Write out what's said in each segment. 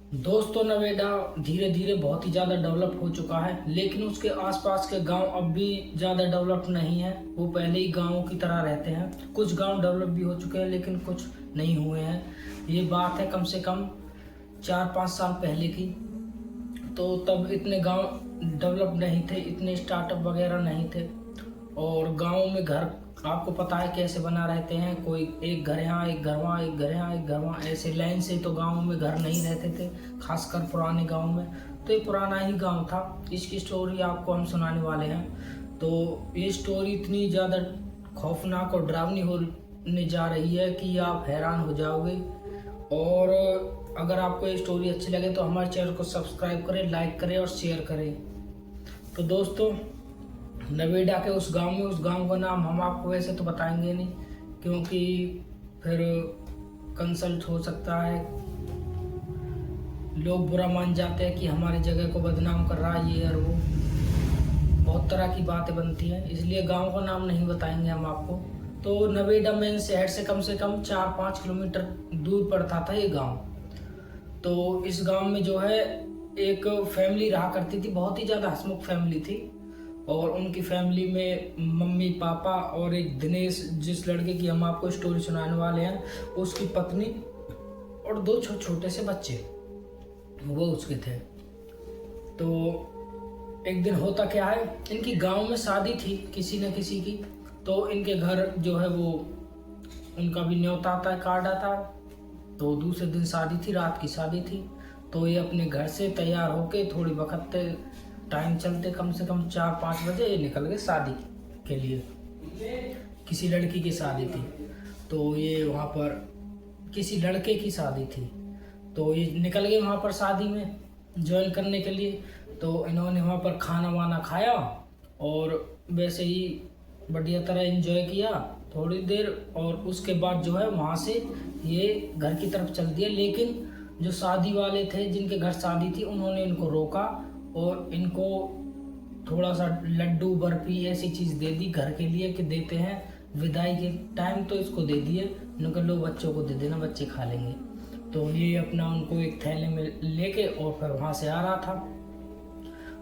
दोस्तों, नवेदा धीरे धीरे बहुत ही ज़्यादा डेवलप हो चुका है, लेकिन उसके आसपास के गांव अब भी ज़्यादा डेवलप नहीं है। वो पहले ही गांवों की तरह रहते हैं। कुछ गांव डेवलप भी हो चुके हैं, लेकिन कुछ नहीं हुए हैं। ये बात है कम से कम 4-5 साल पहले की। तो तब इतने गांव डेवलप नहीं थे, इतने स्टार्टअप वगैरह नहीं थे। और गाँव में घर आपको पता है कैसे बना रहते हैं, कोई एक घर यहाँ, एक घर वहाँ, एक घर यहाँ, एक घर वहाँ, ऐसे लाइन से तो गाँव में घर नहीं रहते थे, खासकर पुराने गाँव में। तो ये पुराना ही गाँव था। इसकी स्टोरी आपको हम सुनाने वाले हैं। तो ये स्टोरी इतनी ज़्यादा खौफनाक और डरावनी होने जा रही है कि आप हैरान हो जाओगे। और अगर आपको ये स्टोरी अच्छी लगे तो हमारे चैनल को सब्सक्राइब करें, लाइक करें और शेयर करें। तो दोस्तों, नवेदा के उस गांव का नाम हम आपको वैसे तो बताएंगे नहीं, क्योंकि फिर कंसल्ट हो सकता है, लोग बुरा मान जाते हैं कि हमारी जगह को बदनाम कर रहा है ये और वो, बहुत तरह की बातें बनती हैं। इसलिए गांव का नाम नहीं बताएंगे हम आपको। तो नवेदा मेन शहर से कम 4-5 किलोमीटर दूर पड़ता था ये गांव। तो इस गांव में जो है एक फैमिली रहा करती थी, बहुत ही ज़्यादा हंसमुख फैमिली थी। और उनकी फैमिली में मम्मी पापा और एक दिनेश, जिस लड़के की हम आपको स्टोरी सुनाने वाले हैं, उसकी पत्नी और 2 छोटे से बच्चे वो उसके थे। तो एक दिन होता क्या है, इनकी गांव में शादी थी किसी न किसी की। तो इनके घर जो है वो, उनका भी न्योता आता है, कार्ड आता है। तो दूसरे दिन शादी थी, रात की शादी थी। तो ये अपने घर से तैयार होके थोड़ी वक्त टाइम चलते कम से कम 4-5 बजे ये निकल गए शादी के लिए। किसी लड़की की शादी थी, तो ये वहाँ पर किसी लड़के की शादी थी। तो ये निकल गए वहाँ पर शादी में ज्वाइन करने के लिए। तो इन्होंने वहाँ पर खाना वाना खाया और वैसे ही बढ़िया तरह एंजॉय किया थोड़ी देर। और उसके बाद जो है वहाँ से ये घर की तरफ चल दिया। लेकिन जो शादी वाले थे, जिनके घर शादी थी, उन्होंने इनको रोका और इनको थोड़ा सा लड्डू बर्फी ऐसी चीज़ दे दी घर के लिए, कि देते हैं विदाई के टाइम, तो इसको दे दिए। उन्होंने लो बच्चों को दे देना, बच्चे खा लेंगे। तो ये अपना उनको एक थैले में लेके और फिर वहाँ से आ रहा था।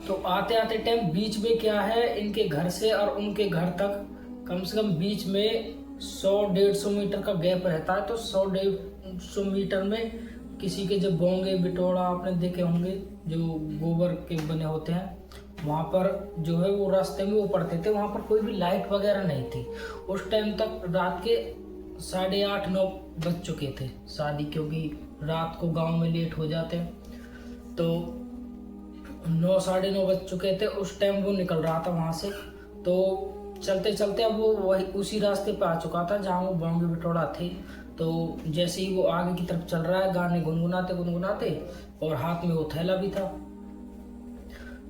तो आते आते टाइम बीच में क्या है, इनके घर से और उनके घर तक कम से कम बीच में 100-150 मीटर का गैप रहता है। तो 100-150 मीटर में किसी के जो बोंगे बिटोड़ा आपने देखे होंगे, जो गोबर के बने होते हैं, वहाँ पर जो है वो रास्ते में वो पड़ते थे। वहाँ पर कोई भी लाइट वगैरह नहीं थी उस टाइम तक। रात के 8:30-9 बज चुके थे शादी, क्योंकि रात को गांव में लेट हो जाते हैं। तो 9-9:30 बज चुके थे उस टाइम वो निकल रहा था वहाँ से। तो चलते चलते अब वो वही उसी रास्ते पे आ चुका था जहाँ वो बोंगे बिटोड़ा थे। तो जैसे ही वो आगे की तरफ चल रहा है, गाने गुनगुनाते गुनगुनाते, और हाथ में वो थैला भी था,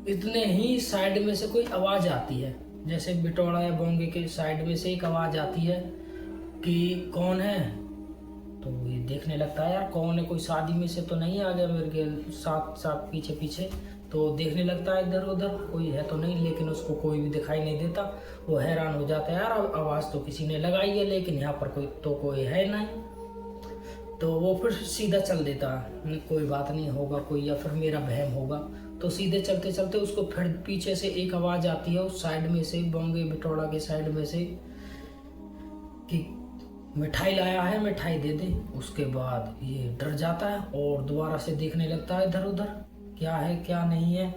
इतने ही साइड में से कोई आवाज़ आती है। जैसे बिटोड़ा या बोंगे के साइड में से एक आवाज़ आती है कि कौन है। तो ये देखने लगता है, यार कौन है, कोई शादी में से तो नहीं आ गया मेरे के साथ साथ पीछे पीछे। तो देखने लगता है इधर उधर, कोई है तो नहीं, लेकिन उसको कोई भी दिखाई नहीं देता। वो हैरान हो जाता है, यार आवाज़ तो किसी ने लगाई है, लेकिन यहाँ पर कोई है नहीं। तो वो फिर सीधा चल देता है, कोई बात नहीं, होगा कोई, या फिर मेरा वहम होगा। तो सीधे चलते चलते उसको फिर पीछे से एक आवाज़ आती है उस साइड में से, बोंगे बिटोड़ा के साइड में से, कि मिठाई लाया है, मिठाई दे दे। उसके बाद ये डर जाता है और दोबारा से देखने लगता है इधर उधर, क्या है क्या नहीं है।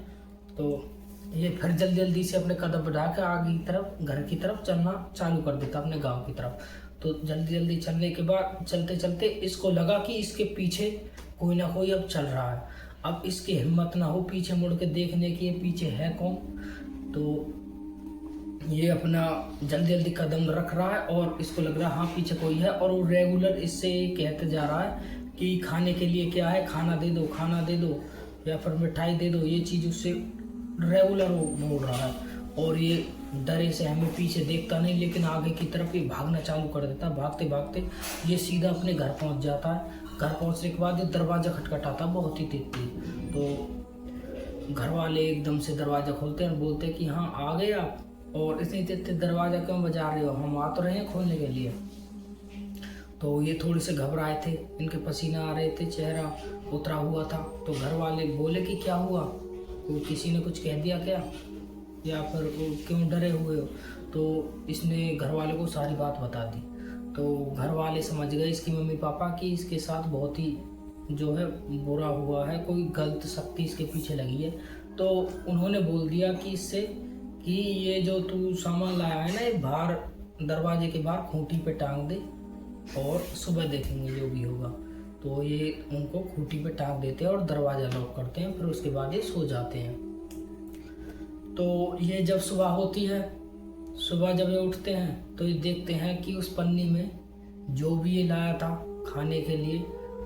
तो ये फिर जल्दी जल्दी से अपने कदम बढ़ा कर आगे की तरफ, घर की तरफ चलना चालू कर देता, अपने गांव की तरफ। तो जल्दी जल्दी चलने के बाद चलते चलते इसको लगा कि इसके पीछे कोई ना कोई अब चल रहा है। अब इसकी हिम्मत ना हो पीछे मुड़ के देखने की, ये पीछे है कौन। तो ये अपना जल्दी जल्दी कदम रख रहा है और इसको लग रहा है हाँ पीछे कोई है। और वो रेगुलर इससे कहते जा रहा है कि खाने के लिए क्या है, खाना दे दो, खाना दे दो, या फिर मिठाई दे दो। ये चीज़ उससे रेगुलर वो बोल रहा है। और ये डरे से हमें पीछे देखता नहीं, लेकिन आगे की तरफ ये भागना चालू कर देता है। भागते भागते ये सीधा अपने घर पहुंच जाता है। घर पहुंचने के बाद ये दरवाज़ा खटखटाता बहुत ही तेज। तो घर वाले एकदम से दरवाज़ा खोलते हैं और बोलते हैं कि हाँ आ गए आप, और इतनी तेज दरवाज़ा क्यों बजा रहे हो, हम आ तो रहे हैं खोलने के लिए। तो ये थोड़े से घबराए थे, इनके पसीना आ रहे थे, चेहरा उतरा हुआ था। तो घर वाले बोले कि क्या हुआ, वो किसी ने कुछ कह दिया क्या, या फिर वो क्यों डरे हुए हो। तो इसने घर वाले को सारी बात बता दी। तो घर वाले समझ गए इसकी मम्मी पापा कि इसके साथ बहुत ही जो है बुरा हुआ है, कोई गलत शक्ति इसके पीछे लगी है। तो उन्होंने बोल दिया कि इससे कि ये जो तू सामान लाया है ना, ये बाहर दरवाजे के बाहर खूंटी पे टांग दे और सुबह देखेंगे जो भी होगा। तो ये उनको खूंटी पे टांग देते हैं और दरवाज़ा लॉक करते हैं, फिर उसके बाद ये सो जाते हैं। तो ये जब सुबह होती है, सुबह जब ये उठते हैं तो ये देखते हैं कि उस पन्नी में जो भी ये लाया था खाने के लिए,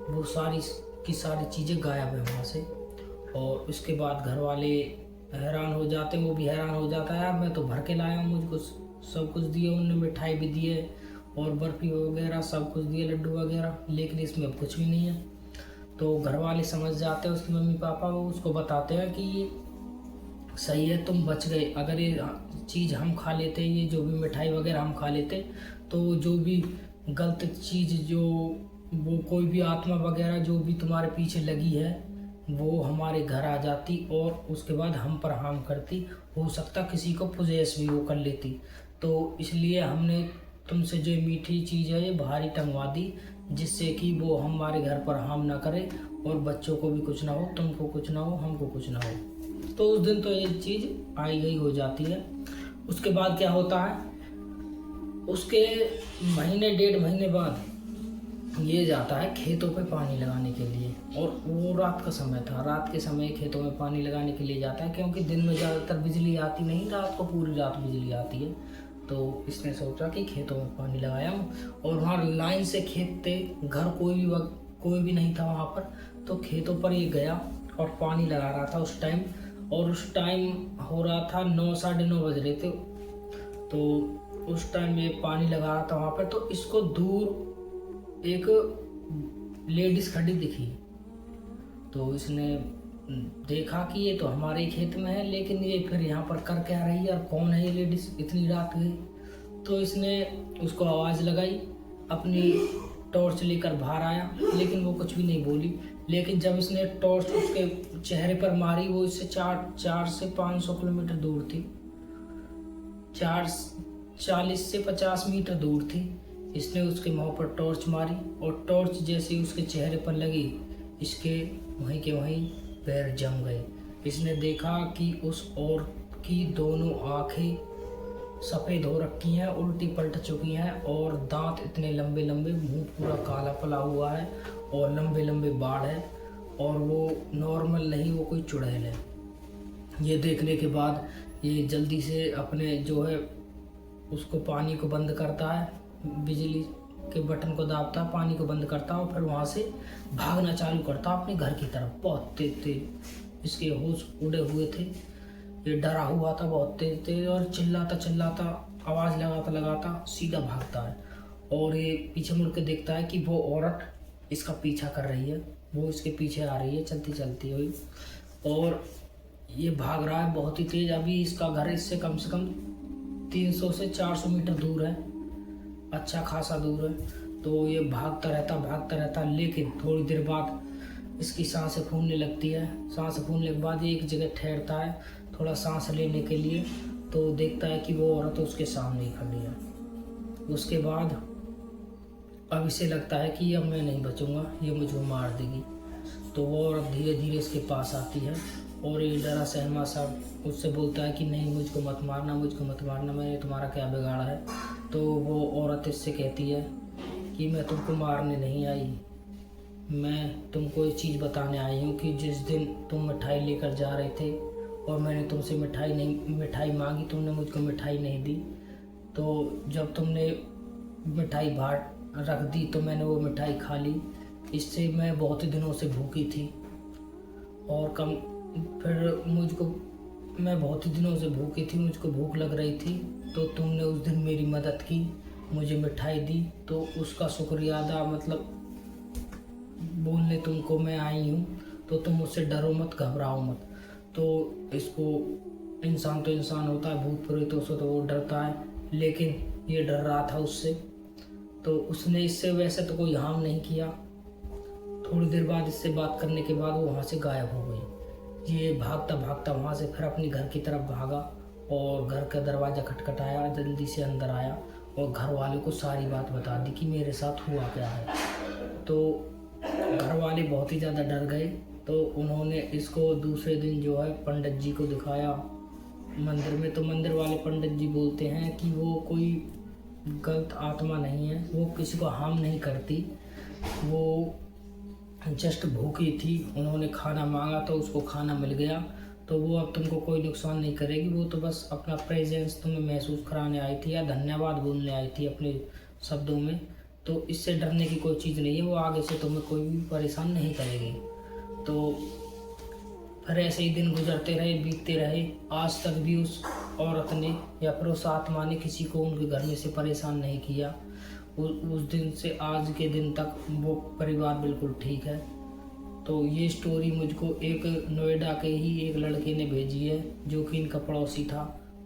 वो सारी की सारी चीज़ें गायब है वहाँ से। और उसके बाद घर वाले हैरान हो जाते हैं, वो भी हैरान हो जाता है, यार मैं तो भर के लाया हूँ, मुझको सब कुछ दिए, उन्होंने मिठाई भी दिए और बर्फ़ी वगैरह सब कुछ दिए, लड्डू वगैरह, लेकिन इसमें अब कुछ भी नहीं है। तो घर वाले समझ जाते हैं, उसकी मम्मी पापा, वो उसको बताते हैं कि सही है तुम बच गए, अगर ये चीज़ हम खा लेते, ये जो भी मिठाई वगैरह हम खा लेते, तो जो भी गलत चीज़, जो वो कोई भी आत्मा वगैरह जो भी तुम्हारे पीछे लगी है, वो हमारे घर आ जाती और उसके बाद हम पर हार्म करती, हो सकता किसी को पोजेस भी वो कर लेती। तो इसलिए हमने तुमसे जो मीठी चीज़ है ये बाहर ही टंगवा दी, जिससे कि वो हमारे घर पर हार्म ना करे और बच्चों को भी कुछ ना हो, तुमको कुछ ना हो, हमको कुछ ना हो। तो उस दिन तो ये चीज़ आई गई हो जाती है। उसके बाद क्या होता है, उसके महीने 1.5 महीने बाद ये जाता है खेतों पे पानी लगाने के लिए। और वो रात का समय था, रात के समय खेतों में पानी लगाने के लिए जाता है, क्योंकि दिन में ज़्यादातर बिजली आती नहीं, रात को पूरी रात बिजली आती है। तो इसने सोचा कि खेतों में पानी लगाया हूँ, और वहाँ लाइन से खेत थे, घर कोई भी नहीं था वहाँ पर। तो खेतों पर ये गया और पानी लगा रहा था उस टाइम, और उस टाइम हो रहा था 9 साढ़े 9 बज रहे थे। तो उस टाइम ये पानी लगा रहा था वहाँ पर। तो इसको दूर एक लेडीज खड़ी दिखी। तो इसने देखा कि ये तो हमारे खेत में है, लेकिन ये फिर यहाँ पर कर क्या रही है और कौन है ये लेडीज, इतनी रात गई। तो इसने उसको आवाज़ लगाई, अपनी टॉर्च लेकर बाहर आया, लेकिन वो कुछ भी नहीं बोली। लेकिन जब इसने टॉर्च उसके चेहरे पर मारी, वो इससे 4 से 500 किलोमीटर दूर थी, 40 से 50 मीटर दूर थी। इसने उसके मुँह पर टॉर्च मारी, और टॉर्च जैसे उसके चेहरे पर लगी, इसके वहीं के वहीं पैर जम गए। इसने देखा कि उस औरत की दोनों आंखें सफ़ेद हो रखी हैं, उल्टी पलट चुकी हैं, और दांत इतने लंबे लंबे, मुंह पूरा काला पला हुआ है और लंबे लंबे बाल है, और वो नॉर्मल नहीं, वो कोई चुड़ैल है। ये देखने के बाद ये जल्दी से अपने जो है उसको पानी को बंद करता है, बिजली के बटन को दाबता, पानी को बंद करता और फिर वहाँ से भागना चालू करता अपने घर की तरफ। बहुत तेज तेज इसके होश उड़े हुए थे, ये डरा हुआ था बहुत तेज तेज, और चिल्लाता आवाज़ लगाता सीधा भागता है। और ये पीछे मुड़ के देखता है कि वो औरत इसका पीछा कर रही है, वो इसके पीछे आ रही है चलती चलती हुई, और ये भाग रहा है बहुत ही तेज। अभी इसका घर इससे कम 300 से 400 मीटर दूर है, अच्छा खासा दूर है। तो ये भागता रहता, लेकिन थोड़ी देर बाद इसकी सांसें फूलने लगती है। सांस फूलने के बाद ये एक जगह ठहरता है थोड़ा सांस लेने के लिए। तो देखता है कि वो औरत उसके सामने ही खड़ी है। उसके बाद अब इसे लगता है कि अब मैं नहीं बचूंगा, ये मुझको मार देगी। तो वो औरत धीरे धीरे इसके पास आती है, और ये डरा सहमा सा उससे बोलता है कि नहीं, मुझको मत मारना, मैंने तुम्हारा क्या बिगाड़ा है। तो वो औरत इससे कहती है कि मैं तुमको मारने नहीं आई, मैं तुमको एक चीज़ बताने आई हूँ कि जिस दिन तुम मिठाई लेकर जा रहे थे और मैंने तुमसे मिठाई मांगी, तुमने मुझको मिठाई नहीं दी। तो जब तुमने मिठाई बाहर रख दी तो मैंने वो मिठाई खा ली। इससे मैं बहुत ही दिनों से भूखी थी, और फिर मैं बहुत ही दिनों से भूखी थी, मुझको भूख लग रही थी। तो तुमने उस दिन मेरी मदद की, मुझे मिठाई दी, तो उसका शुक्रिया अदा मतलब बोलने तुमको मैं आई हूँ। तो तुम मुझसे डरो मत, घबराओ मत। तो इसको इंसान तो इंसान होता है, भूत प्रेतों से तो वो डरता है, लेकिन ये डर रहा था उससे। तो उसने इससे वैसे तो कोई हार्म नहीं किया। थोड़ी देर बाद इससे बात करने के बाद वो वहाँ से गायब हो गई। ये भागता भागता वहाँ से फिर अपनी घर की तरफ भागा और घर का दरवाज़ा खटखटाया, जल्दी से अंदर आया और घर वाले को सारी बात बता दी कि मेरे साथ हुआ क्या है। तो घर वाले बहुत ही ज़्यादा डर गए। तो उन्होंने इसको दूसरे दिन जो है पंडित जी को दिखाया मंदिर में। तो मंदिर वाले पंडित जी बोलते हैं कि वो कोई गलत आत्मा नहीं है, वो किसी को हार्म नहीं करती, वो जस्ट भूखी थी, उन्होंने खाना मांगा तो उसको खाना मिल गया, तो वो अब तुमको कोई नुकसान नहीं करेगी, वो तो बस अपना प्रेजेंस तुम्हें महसूस कराने आई थी या धन्यवाद बोलने आई थी अपने शब्दों में। तो इससे डरने की कोई चीज़ नहीं है, वो आगे से तुम्हें कोई भी परेशान नहीं करेगी। तो फिर ऐसे ही दिन गुजरते रहे, बीतते रहे। आज तक भी उस औरत ने या फिर उस आत्मा ने किसी को उनके घर में से परेशान नहीं किया। उस दिन से आज के दिन तक वो परिवार बिल्कुल ठीक है। तो ये स्टोरी मुझको एक नोएडा के ही एक लड़के ने भेजी है जो कि इनका पड़ोसी था,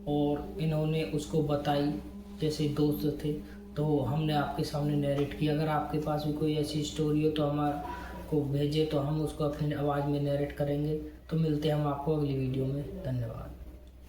और इन्होंने उसको बताई, जैसे दोस्त थे, तो हमने आपके सामने नैरेट किया। अगर आपके पास भी कोई ऐसी स्टोरी हो तो हमारे को भेजे, तो हम उसको अपनी आवाज़ में नैरेट करेंगे। तो मिलते हैं हम आपको अगली वीडियो में। धन्यवाद।